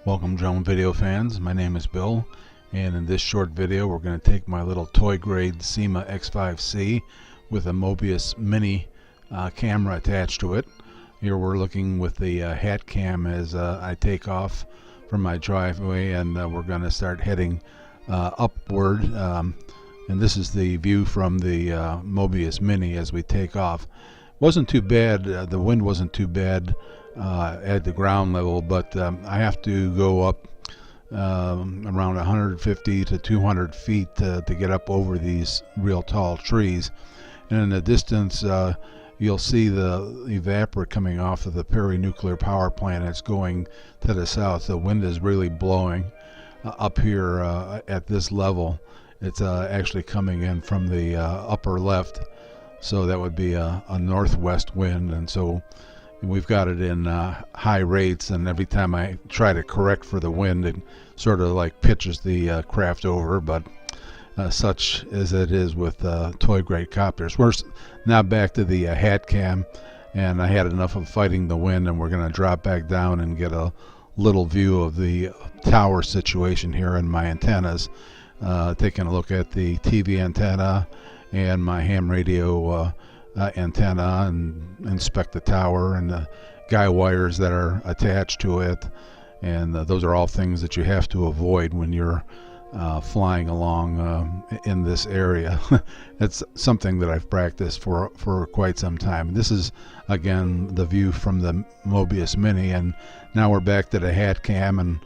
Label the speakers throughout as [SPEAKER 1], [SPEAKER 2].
[SPEAKER 1] Welcome drone video fans, my name is Bill, and in this short video we're going to take my little toy grade Syma X5C with a Mobius Mini camera attached to it. Here we're looking with the hat cam as I take off from my driveway, and we're going to start heading upward, and this is the view from the Mobius Mini as we take off. Wasn't too bad, the wind wasn't too bad at the ground level, but I have to go up around 150 to 200 feet to get up over these real tall trees. And in the distance you'll see the evaporate coming off of the Perry nuclear power plant. It's going to the south. The wind is really blowing up here at this level. It's actually coming in from the upper left, so that would be a northwest wind, and so we've got it in high rates, and every time I try to correct for the wind it sort of like pitches the craft over, but such as it is with toy grade copters. We're now back to the hat cam, and I had enough of fighting the wind, and we're going to drop back down and get a little view of the tower situation here and my antennas, taking a look at the TV antenna and my ham radio antenna, and inspect the tower and the guy wires that are attached to it. And those are all things that you have to avoid when you're flying along in this area. It's something that I've practiced for quite some time. This is again the view from the Mobius Mini, and now we're back to the hat cam and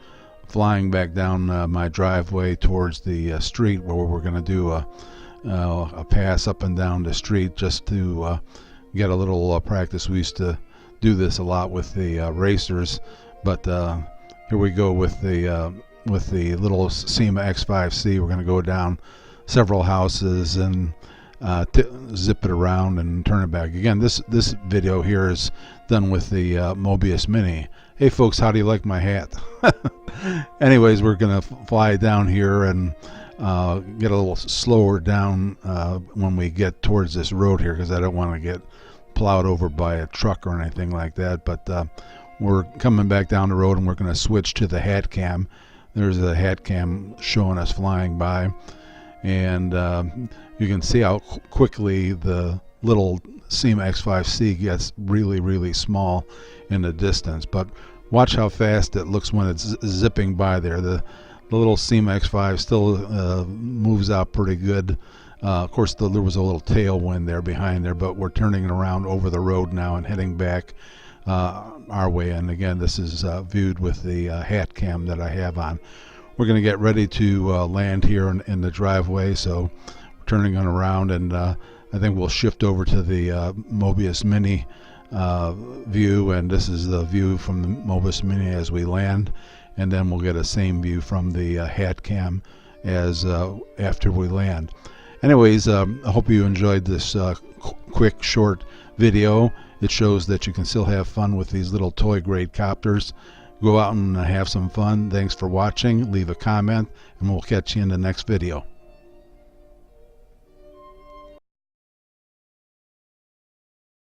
[SPEAKER 1] flying back down my driveway towards the street, where we're going to do a pass up and down the street just to get a little practice. We used to do this a lot with the racers, but here we go with the little Syma X5C. We're going to go down several houses and zip it around and turn it back. Again, this video here is done with the Mobius Mini. Hey folks, how do you like my hat? Anyways, we're going to fly down here and get a little slower down when we get towards this road here, because I don't want to get plowed over by a truck or anything like that. But we're coming back down the road, and we're going to switch to the hat cam. There's a hat cam showing us flying by, and you can see how quickly the little Syma X5C gets really small in the distance. But watch how fast it looks when it's zipping by there. The little Syma X5 still moves out pretty good. Of course, there was a little tailwind there behind there, but we're turning around over the road now and heading back our way. And again, this is viewed with the hat cam that I have on. We're going to get ready to land here in the driveway, so we're turning on around, and I think we'll shift over to the Mobius Mini view, and this is the view from the Mobius Mini as we land, and then we'll get a same view from the hat cam as after we land. Anyways, I hope you enjoyed this quick short video. It shows that you can still have fun with these little toy grade copters. Go out and have some fun. Thanks for watching. Leave a comment, and we'll catch you in the next video.